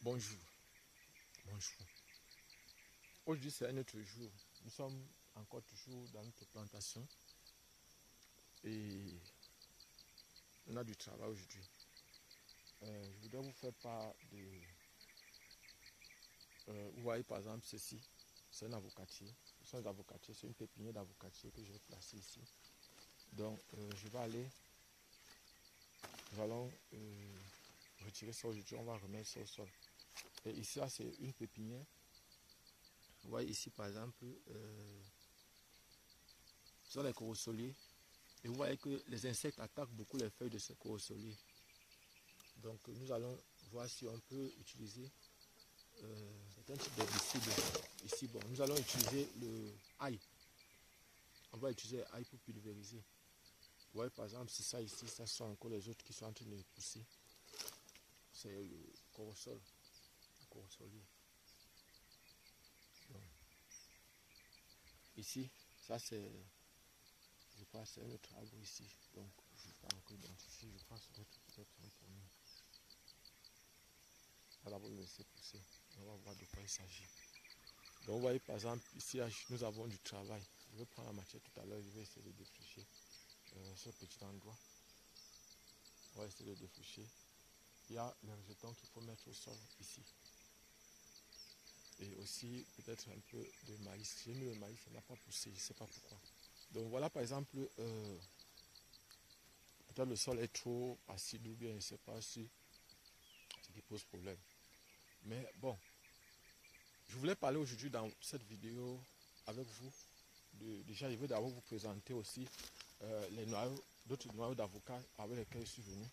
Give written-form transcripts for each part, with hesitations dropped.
Bonjour. Bonjour. Aujourd'hui, c'est un autre jour. Nous sommes encore toujours dans notre plantation. Et on a du travail aujourd'hui. Je voudrais vous faire part de... vous voyez par exemple ceci. C'est un avocatier. Ce sont des avocatiers. C'est une pépinière d'avocatiers que je vais placer ici. Donc, je vais aller... Nous allons retirer ça aujourd'hui. On va remettre ça au sol. Et ici, là, c'est une pépinière. Vous voyez ici, par exemple, ce sont les corosoliers. Et vous voyez que les insectes attaquent beaucoup les feuilles de ces corosoliers. Donc, nous allons voir si on peut utiliser certains types d'herbicides. Ici, bon, nous allons utiliser le ail. On va utiliser l'ail pour pulvériser. Vous voyez, par exemple, si ça ici, ça sont encore les autres qui sont en train de pousser. C'est le corosol, le corosolier. Donc, ici, ça c'est, je crois, c'est un autre arbre ici. Donc, je vais encore identifier, je crois que c'est peut-être un premier. On va le laisser pousser. On va voir de quoi il s'agit. Donc, vous voyez, par exemple, ici, nous avons du travail. Je vais prendre la machette tout à l'heure, je vais essayer de défricher ce petit endroit. On va essayer de défricher. Il y a les rejetons qu'il faut mettre au sol ici. Et aussi peut-être un peu de maïs. J'ai mis le maïs, ça n'a pas poussé, je ne sais pas pourquoi. Donc voilà par exemple, peut-être le sol est trop acide ou bien je ne sais pas si ce qui pose problème. Mais bon, je voulais parler aujourd'hui dans cette vidéo avec vous. Déjà, je vais d'abord vous présenter aussi les noyaux, d'autres noyaux d'avocat avec lesquels je suis venu.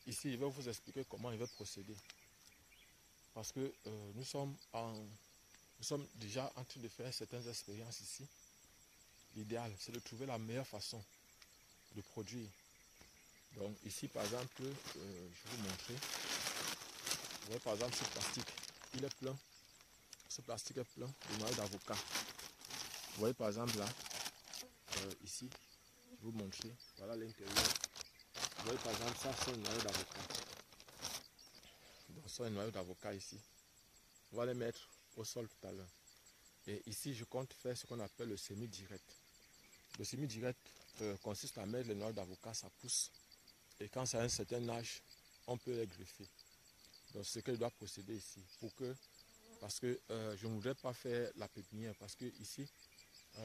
Ici, je vais vous expliquer comment je vais procéder. Parce que nous sommes déjà en train de faire certaines expériences ici. L'idéal, c'est de trouver la meilleure façon de produire. Donc ici, par exemple, je vais vous montrer. Vous voyez par exemple ce plastique, il est plein. Ce plastique est plein de noyaux d'avocat. Vous voyez par exemple là, ici, je vais vous montrer. Voilà l'intérieur. Vous voyez par exemple, ça c'est un noyau d'avocat. Donc ça, un noyau d'avocat ici. On va les mettre au sol tout à l'heure. Et ici, je compte faire ce qu'on appelle le semi-direct. Le semi-direct consiste à mettre les noyaux d'avocat, ça pousse. Et quand ça a un certain âge, on peut les greffer. Donc c'est ce que je dois procéder ici. Parce que je ne voudrais pas faire la pépinière. Parce que ici,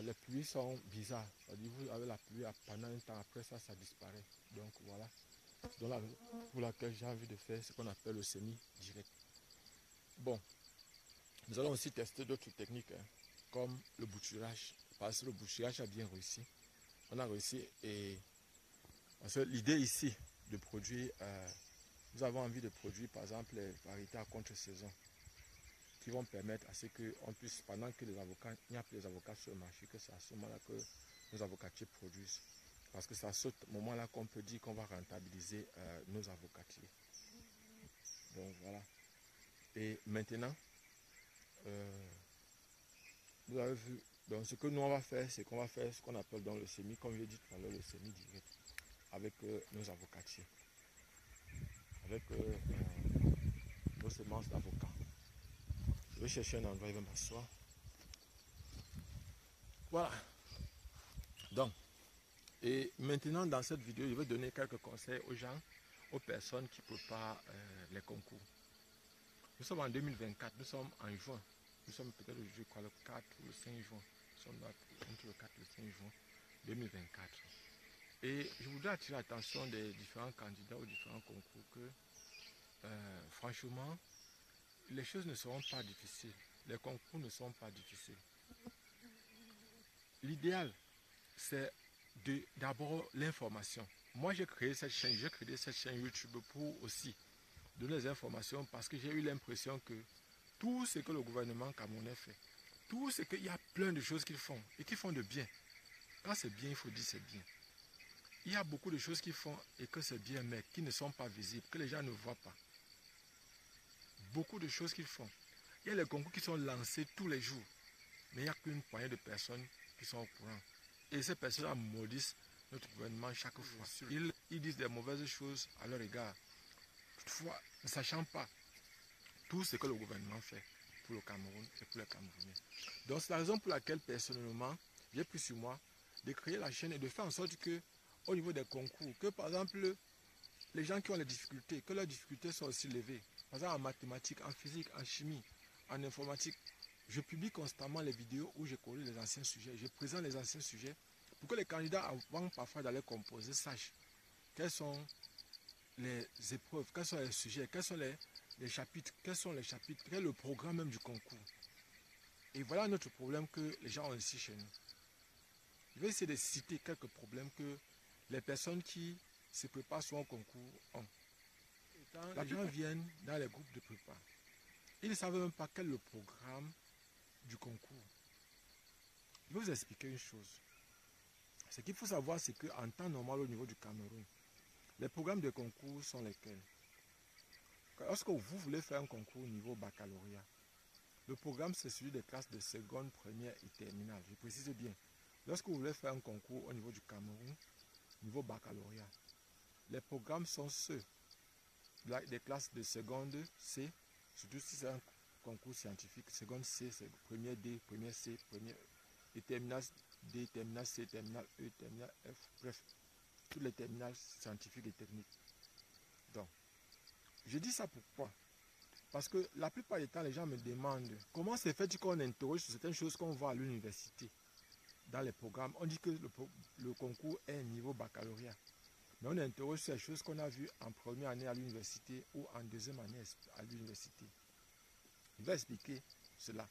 les pluies sont bizarres. C'est-à-dire vous avez la pluie pendant un temps, après ça disparaît. Donc voilà. Donc la raison pour laquelle j'ai envie de faire ce qu'on appelle le semi-direct. Bon, nous allons aussi tester d'autres techniques, comme le bouturage. Parce que le bouturage a bien réussi. On a réussi et parce que l'idée ici de produire, nous avons envie de produire par exemple les variétés à contre-saison qui vont permettre à ce qu'on puisse, pendant que les avocats, il n'y a plus les avocats sur le marché, que c'est à ce moment-là que nos avocatiers produisent. Parce que c'est à ce moment-là qu'on peut dire qu'on va rentabiliser nos avocatiers. Donc voilà. Et maintenant, vous avez vu, donc ce que nous on va faire, c'est qu'on va faire ce qu'on appelle dans le semi, comme je l'ai dit tout à l'heure, le semi-direct, avec nos avocatiers, avec nos semences d'avocat. Je vais chercher un endroit, il va m'asseoir. Voilà. Donc, et maintenant dans cette vidéo, je vais donner quelques conseils aux gens, aux personnes qui préparent les concours. Nous sommes en 2024, nous sommes en juin. Nous sommes peut-être je crois le 4 ou le 5 juin. Nous sommes entre le 4 et le 5 juin 2024. Et je voudrais attirer l'attention des différents candidats aux différents concours que, franchement, les choses ne seront pas difficiles. Les concours ne seront pas difficiles. L'idéal, c'est d'abord l'information. Moi, j'ai créé cette chaîne YouTube pour aussi donner des informations parce que j'ai eu l'impression que tout ce que le gouvernement camerounais fait, tout ce qu'il y a plein de choses qu'ils font et qu'ils font de bien. Quand c'est bien, il faut dire c'est bien. Il y a beaucoup de choses qu'ils font et que c'est bien, mais qui ne sont pas visibles, que les gens ne voient pas. Beaucoup de choses qu'ils font. Il y a les concours qui sont lancés tous les jours, mais il n'y a qu'une poignée de personnes qui sont au courant. Et ces personnes maudissent notre gouvernement chaque fois. Ils disent des mauvaises choses à leur égard. Toutefois, ne sachant pas tout ce que le gouvernement fait pour le Cameroun et pour les Camerounais. Donc c'est la raison pour laquelle personnellement, j'ai pris sur moi de créer la chaîne et de faire en sorte que au niveau des concours, que par exemple les gens qui ont les difficultés, que leurs difficultés soient aussi levées. Par exemple en mathématiques, en physique, en chimie, en informatique. Je publie constamment les vidéos où je corrige les anciens sujets. Je présente les anciens sujets pour que les candidats, avant parfois d'aller composer, sachent quels sont les épreuves, quels sont les sujets, quels sont les chapitres, quel est le programme même du concours. Et voilà notre problème que les gens ont ici chez nous. Je vais essayer de citer quelques problèmes que les personnes qui se préparent souvent au concours ont. Les gens viennent dans les groupes de prépa. Ils ne savent même pas quel est le programme du concours. Je vais vous expliquer une chose. Ce qu'il faut savoir, c'est qu'en temps normal au niveau du Cameroun, les programmes de concours sont lesquels? Lorsque vous voulez faire un concours au niveau baccalauréat, le programme c'est celui des classes de seconde, première et terminale. Je précise bien. Lorsque vous voulez faire un concours au niveau du Cameroun, au niveau baccalauréat, les programmes sont ceux des classes de seconde C, surtout si c'est un concours scientifique. Seconde C, c'est première D, première C, première et terminale D, terminale C, terminale E, terminale F, bref, toutes les terminales scientifiques et techniques. Donc, je dis ça pourquoi? Parce que la plupart du temps, les gens me demandent comment c'est fait qu'on interroge sur certaines choses qu'on voit à l'université. Dans les programmes, on dit que le concours est niveau baccalauréat. Mais on interroge sur les choses qu'on a vues en première année à l'université ou en deuxième année à l'université. Je vais expliquer cela.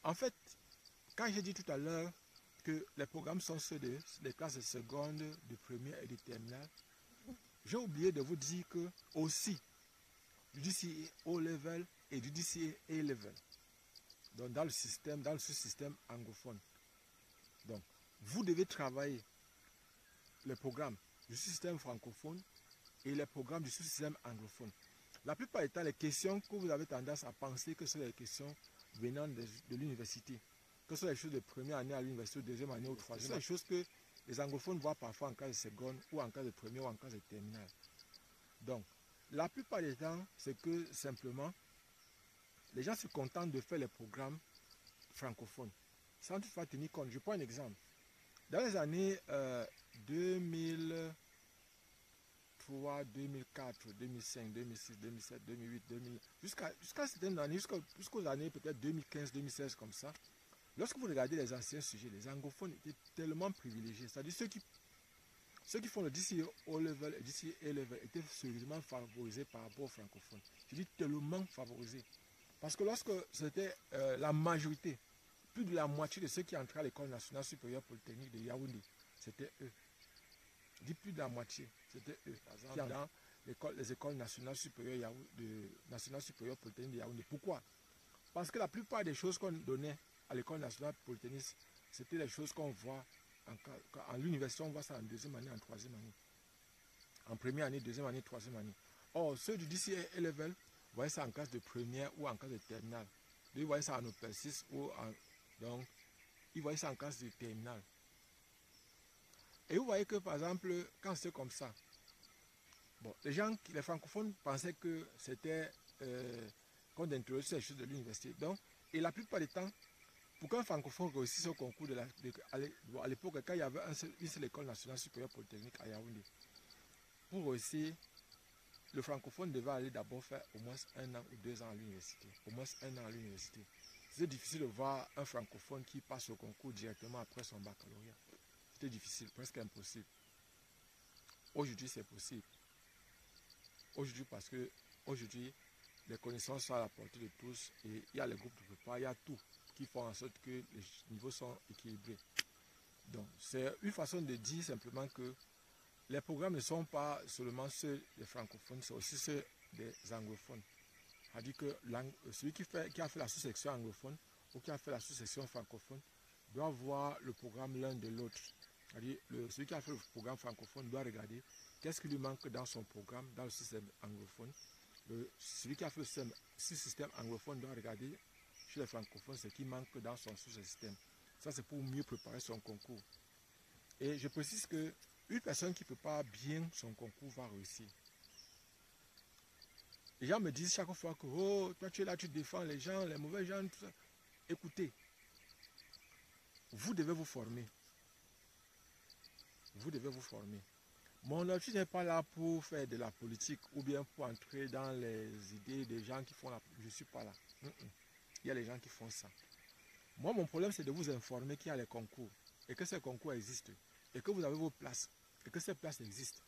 En fait, quand j'ai dit tout à l'heure que les programmes sont ceux des classes de seconde, de première et de terminale, j'ai oublié de vous dire que aussi du DCA O-Level et du DCA A-Level. Donc dans le sous-système anglophone. Donc, vous devez travailler les programmes du système francophone et les programmes du sous-système anglophone. La plupart du temps, les questions que vous avez tendance à penser que ce sont les questions venant de l'université, que ce sont les choses de première année à l'université, deuxième année ou troisième, ce sont les choses que les anglophones voient parfois en cas de seconde ou en cas de première ou en cas de terminale. Donc, la plupart du temps, c'est que simplement, les gens se contentent de faire les programmes francophones, sans toutefois tenir compte. Je prends un exemple. Dans les années 2003, 2004, 2005, 2006, 2007, 2008, 2000, jusqu'à certaines années, jusqu'aux années peut-être 2015, 2016 comme ça, lorsque vous regardez les anciens sujets, les anglophones étaient tellement privilégiés. C'est-à-dire ceux qui font le DCA O-Level et DCA A-Level étaient sérieusement favorisés par rapport aux francophones. Je dis tellement favorisés. Parce que lorsque c'était la majorité, plus de la moitié de ceux qui entraient à l'école nationale supérieure polytechnique de Yaoundé, c'était eux. Je dis plus de la moitié, c'était eux. Par exemple, dans les écoles nationales supérieures, polytechnique de Yaoundé. Pourquoi? Parce que la plupart des choses qu'on donnait à l'école nationale polytechnique, c'était les choses qu'on voit en l'université, on voit ça en deuxième année, en troisième année. En première année, deuxième année, troisième année. Or, ceux du DCA A-Level, vous voyez ça en classe de première ou en classe de terminale. Vous voyez ça en Opel 6 ou en... Donc, ils voyaient ça en classe de terminale. Et vous voyez que, par exemple, quand c'est comme ça, bon, les francophones pensaient que c'était qu'on introduisait les choses de l'université. Donc, et la plupart du temps, pour qu'un francophone réussisse au concours à l'époque, quand il y avait une seule école nationale supérieure polytechnique à Yaoundé, pour réussir, le francophone devait aller d'abord faire au moins 1 an ou 2 ans à l'université. Au moins 1 an à l'université. C'est difficile de voir un francophone qui passe au concours directement après son baccalauréat. C'était difficile, presque impossible. Aujourd'hui, c'est possible. Aujourd'hui, parce que aujourd'hui, les connaissances sont à la portée de tous et il y a les groupes de prépa, il y a tout qui font en sorte que les niveaux sont équilibrés. Donc, c'est une façon de dire simplement que les programmes ne sont pas seulement ceux des francophones, c'est aussi ceux des anglophones. C'est-à-dire que celui qui a fait la sous-section anglophone ou qui a fait la sous-section francophone doit voir le programme l'un de l'autre. C'est-à-dire celui qui a fait le programme francophone doit regarder qu'est-ce qui lui manque dans son programme, dans le système anglophone. Celui qui a fait le système anglophone doit regarder chez les francophones ce qui manque dans son sous-système. Ça, c'est pour mieux préparer son concours. Et je précise qu'une personne qui prépare bien son concours va réussir. Les gens me disent chaque fois que, oh, toi tu es là, tu défends les gens, les mauvais gens, tout ça. Écoutez, vous devez vous former. Vous devez vous former. Mon objectif n'est pas là pour faire de la politique ou bien pour entrer dans les idées des gens qui font la politique. Je ne suis pas là. Il y a les gens qui font ça. Moi, mon problème, c'est de vous informer qu'il y a les concours et que ces concours existent et que vous avez vos places et que ces places existent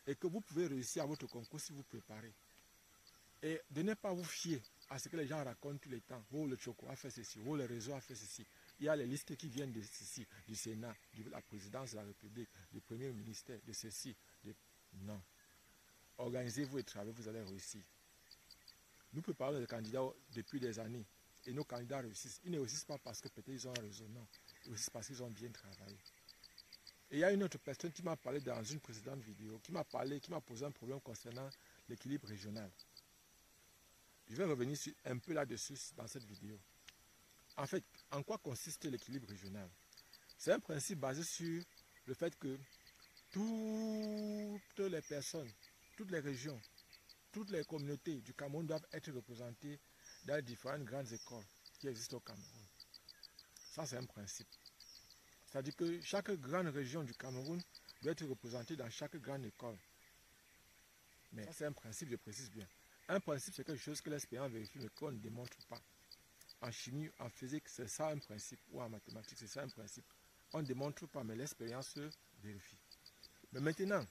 et que vous pouvez réussir à votre concours si vous préparez. Et de ne pas vous fier à ce que les gens racontent tous les temps. Oh, le Choco a fait ceci, oh, le réseau a fait ceci. Il y a les listes qui viennent de ceci, du Sénat, de la présidence de la République, du Premier ministère, de ceci. Non. Organisez-vous et travaillez, vous allez réussir. Nous préparons les candidats depuis des années. Et nos candidats réussissent. Ils ne réussissent pas parce que peut-être ils ont un réseau, non. Ils réussissent parce qu'ils ont bien travaillé. Et il y a une autre personne qui m'a parlé dans une précédente vidéo, qui m'a posé un problème concernant l'équilibre régional. Je vais revenir un peu là-dessus dans cette vidéo. En fait, en quoi consiste l'équilibre régional? C'est un principe basé sur le fait que toutes les personnes, toutes les régions, toutes les communautés du Cameroun doivent être représentées dans les différentes grandes écoles qui existent au Cameroun. Ça, c'est un principe. C'est-à-dire que chaque grande région du Cameroun doit être représentée dans chaque grande école. Mais ça, c'est un principe, je précise bien. Un principe, c'est quelque chose que l'expérience vérifie, mais qu'on ne démontre pas. En chimie, en physique, c'est ça un principe. Ou en mathématiques, c'est ça un principe. On ne démontre pas, mais l'expérience vérifie. Mais maintenant,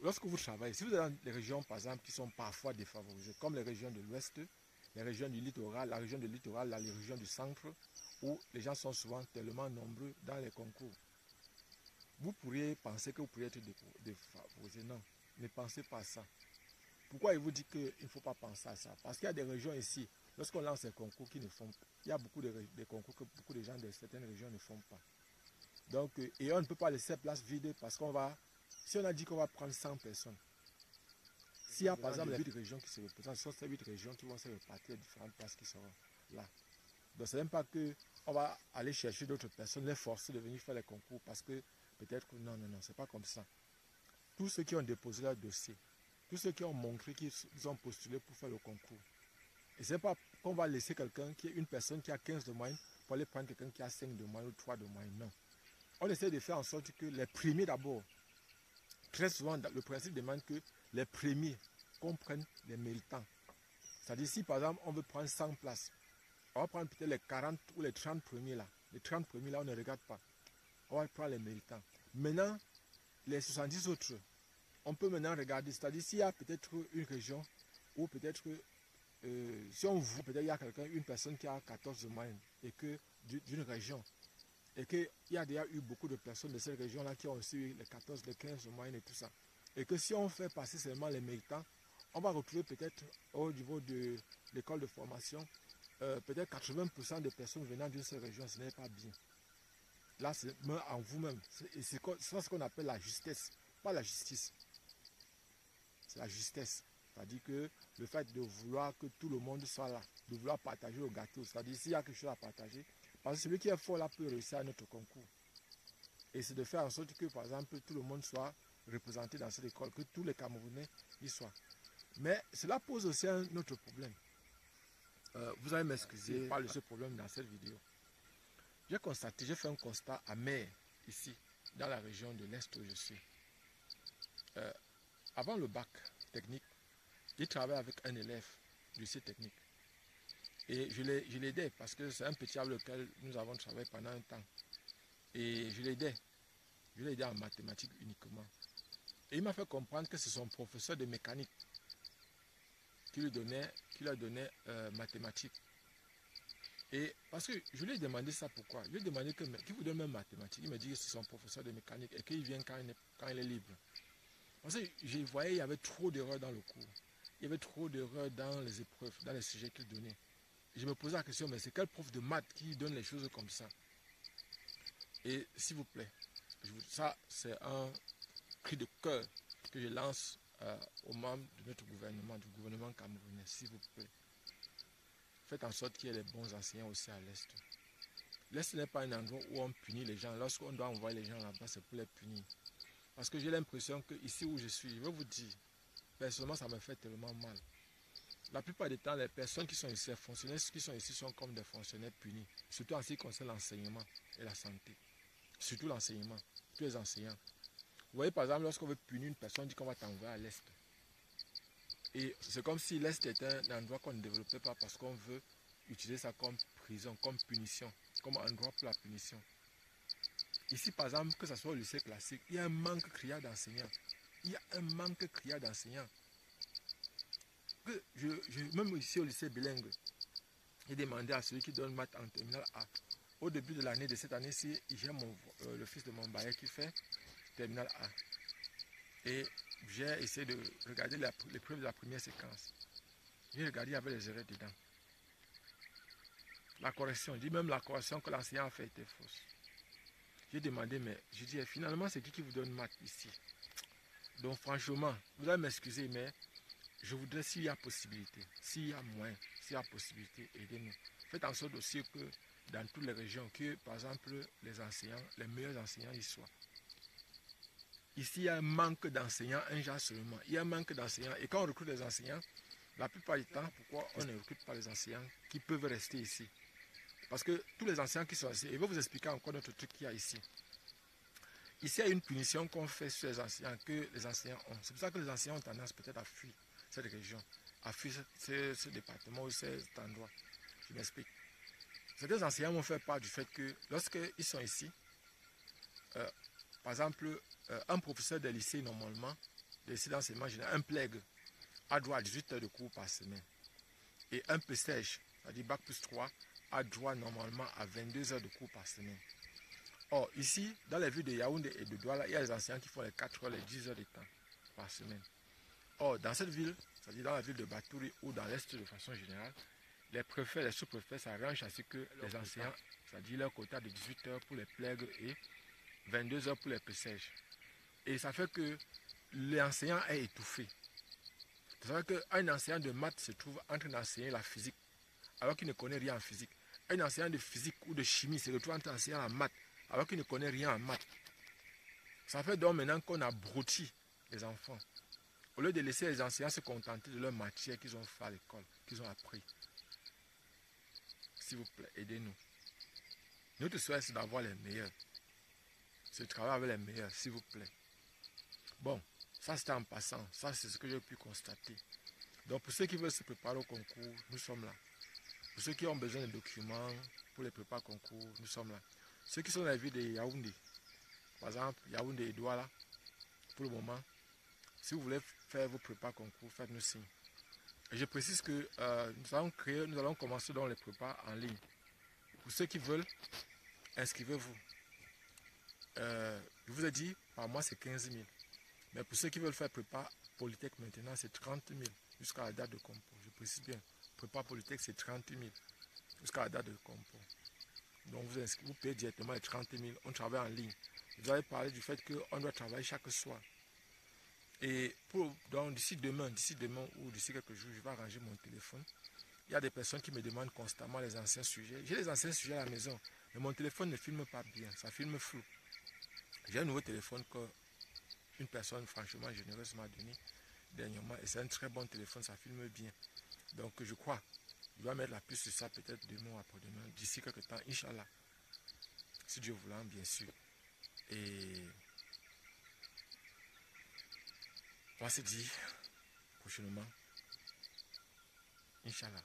lorsque vous travaillez, si vous êtes dans des régions, par exemple, qui sont parfois défavorisées, comme les régions de l'Ouest, les régions du littoral, la région du littoral, les régions du centre, où les gens sont souvent tellement nombreux dans les concours, vous pourriez penser que vous pourriez être défavorisé. Non, ne pensez pas à ça. Pourquoi il vous dit qu'il ne faut pas penser à ça? Parce qu'il y a des régions ici, lorsqu'on lance des concours qui ne font pas, il y a beaucoup de concours que beaucoup de gens de certaines régions ne font pas. Donc, et on ne peut pas laisser place vide parce qu'on va, si on a dit qu'on va prendre 100 personnes, s'il y a par exemple les 8 régions qui se représentent, ce sont ces 8 régions qui vont se répartir à différentes places qui seront là. Donc, ce n'est même pas qu'on va aller chercher d'autres personnes, les forcer de venir faire les concours parce que peut-être que non, c'est pas comme ça. Tous ceux qui ont déposé leur dossier, tous ceux qui ont montré qu'ils ont postulé pour faire le concours. Et ce n'est pas qu'on va laisser quelqu'un qui est une personne qui a 15 de moyenne pour aller prendre quelqu'un qui a 5 de moyenne ou 3 de moyenne. Non. On essaie de faire en sorte que les premiers d'abord, très souvent, le principe demande que les premiers comprennent les méritants. C'est-à-dire si par exemple on veut prendre 100 places, on va prendre peut-être les 40 ou les 30 premiers là. Les 30 premiers là, on ne regarde pas. On va prendre les méritants. Maintenant, les 70 autres, on peut maintenant regarder. C'est-à-dire s'il y a peut-être une région ou peut-être si on voit peut-être il y a quelqu'un, une personne qui a 14 de moyenne et que d'une région et qu'il y a déjà eu beaucoup de personnes de cette région-là qui ont aussi eu les 14, les 15 de moyenne et tout ça. Et que si on fait passer seulement les méritants, on va retrouver peut-être au niveau de l'école de formation, peut-être 80% des personnes venant d'une seule région, ce n'est pas bien. Là, c'est en vous-même. C'est ce qu'on appelle la justesse, pas la justice. C'est la justesse. C'est-à-dire que le fait de vouloir que tout le monde soit là, de vouloir partager le gâteau, c'est-à-dire s'il y a quelque chose à partager, parce que celui qui est fort là peut réussir à notre concours. Et c'est de faire en sorte que, par exemple, tout le monde soit représenté dans cette école, que tous les Camerounais y soient. Mais cela pose aussi un autre problème. Vous allez m'excuser, je parle de ce problème dans cette vidéo. J'ai fait un constat amer ici, dans la région de l'Est où je suis. Avant le bac technique, j'ai travaillé avec un élève du lycée technique. Et je l'aidais parce que c'est un petit avec lequel nous avons travaillé pendant un temps. Et je l'aidais en mathématiques uniquement. Et il m'a fait comprendre que c'est son professeur de mécanique qui lui a donné mathématiques. Et parce que je lui ai demandé ça pourquoi. Je lui ai demandé qu'il vous donne même mathématiques. Il me dit que c'est son professeur de mécanique et qu'il vient quand il est libre. Parce que je voyais qu'il y avait trop d'erreurs dans le cours. Il y avait trop d'erreurs dans les épreuves, dans les sujets qu'il donnait. Et je me posais la question, mais c'est quel prof de maths qui donne les choses comme ça? Et s'il vous plaît, ça c'est un cri de cœur que je lance aux membres de notre gouvernement, du gouvernement camerounais, s'il vous plaît. Faites en sorte qu'il y ait les bons enseignants aussi à l'Est. L'Est n'est pas un endroit où on punit les gens. Lorsqu'on doit envoyer les gens là-bas, c'est pour les punir. Parce que j'ai l'impression que ici où je suis, je vais vous dire, personnellement, ça me fait tellement mal. La plupart du temps, les personnes qui sont ici, les fonctionnaires qui sont ici sont comme des fonctionnaires punis, surtout en ce qui concerne l'enseignement et la santé. Surtout l'enseignement, tous les enseignants. Vous voyez, par exemple, lorsqu'on veut punir une personne, on dit qu'on va t'envoyer à l'Est. Et c'est comme si l'Est était un endroit qu'on ne développait pas parce qu'on veut utiliser ça comme prison, comme punition, comme endroit pour la punition. Ici, par exemple, que ce soit au lycée classique, il y a un manque criard d'enseignants. Il y a un manque criard d'enseignants. Même ici au lycée bilingue, j'ai demandé à celui qui donne maths en terminale A. Au début de l'année de cette année-ci, j'ai le fils de mon bailleur qui fait terminale A. Et j'ai essayé de regarder les preuves de la première séquence. J'ai regardé, il y avait les erreurs dedans. La correction, je dis même la correction que l'enseignant a fait était fausse. J'ai demandé, mais je dis, finalement, c'est qui vous donne maths ici? Donc franchement, vous allez m'excuser, mais je voudrais, s'il y a possibilité, s'il y a moyen, s'il y a possibilité, aidez-nous. Faites en sorte aussi que dans toutes les régions, que par exemple les enseignants, les meilleurs enseignants y soient. Ici, il y a un manque d'enseignants, un genre seulement. Il y a un manque d'enseignants. Et quand on recrute des enseignants, la plupart du temps, pourquoi on ne recrute pas les enseignants qui peuvent rester ici? Parce que tous les enseignants qui sont ici, et je vais vous expliquer encore notre truc qu'il y a ici. Ici, il y a une punition qu'on fait sur les enseignants, que les enseignants ont. C'est pour ça que les enseignants ont tendance peut-être à fuir cette région, à fuir ce département ou cet endroit. Je m'explique. Certains enseignants m'ont fait part du fait que lorsqu'ils sont ici, par exemple, un professeur de lycée, normalement, de lycée d'enseignement général, un PLEG, a droit à 18 heures de cours par semaine. Et un PSEG, c'est-à-dire Bac plus 3, a droit normalement à 22 heures de cours par semaine. Or, ici, dans les villes de Yaoundé et de Douala, il y a des enseignants qui font les 4 heures, les 10 heures de temps par semaine. Or, dans cette ville, c'est-à-dire dans la ville de Batouri ou dans l'Est de façon générale, les préfets, les sous-préfets s'arrangent à ce que les enseignants, c'est-à-dire leur quota de 18 heures pour les PLEG et 22 heures pour les PSEG. Et ça fait que l'enseignant est étouffé. Ça veut dire qu'un enseignant de maths se trouve en train d'enseigner la physique, alors qu'il ne connaît rien en physique. Un enseignant de physique ou de chimie se retrouve en train d'enseigner la maths, alors qu'il ne connaît rien en maths. Ça fait donc maintenant qu'on abrutit les enfants. Au lieu de laisser les enseignants se contenter de leur matière qu'ils ont fait à l'école, qu'ils ont appris. S'il vous plaît, aidez-nous. Notre souhait, c'est d'avoir les meilleurs. C'est de travailler avec les meilleurs, s'il vous plaît. Bon, ça c'était en passant. Ça, c'est ce que j'ai pu constater. Donc, pour ceux qui veulent se préparer au concours, nous sommes là. Pour ceux qui ont besoin de documents pour les préparer au concours, nous sommes là. Ceux qui sont dans la ville de Yaoundé, par exemple, Yaoundé et Douala, pour le moment, si vous voulez faire vos prépas concours, faites-nous signe. Et je précise que nous allons commencer dans les prépas en ligne. Pour ceux qui veulent, inscrivez-vous. Je vous ai dit, par mois, c'est 15 000. Mais pour ceux qui veulent faire prépa Polytech maintenant, c'est 30 000 jusqu'à la date de compo. Je précise bien, prépa Polytech, c'est 30 000 jusqu'à la date de compo. Donc vous payez directement les 30 000. On travaille en ligne. Vous avez parlé du fait qu'on doit travailler chaque soir. Et donc d'ici demain ou d'ici quelques jours, je vais arranger mon téléphone. Il y a des personnes qui me demandent constamment les anciens sujets. J'ai les anciens sujets à la maison, mais mon téléphone ne filme pas bien, ça filme flou. J'ai un nouveau téléphone qu'une personne franchement généreuse m'a donné dernièrement et c'est un très bon téléphone, ça filme bien. Donc je crois, je vais mettre la puce sur ça peut-être demain ou après-demain, d'ici quelques temps, Inch'Allah. Si Dieu voulant, bien sûr. Et on va se dire prochainement, Inch'Allah.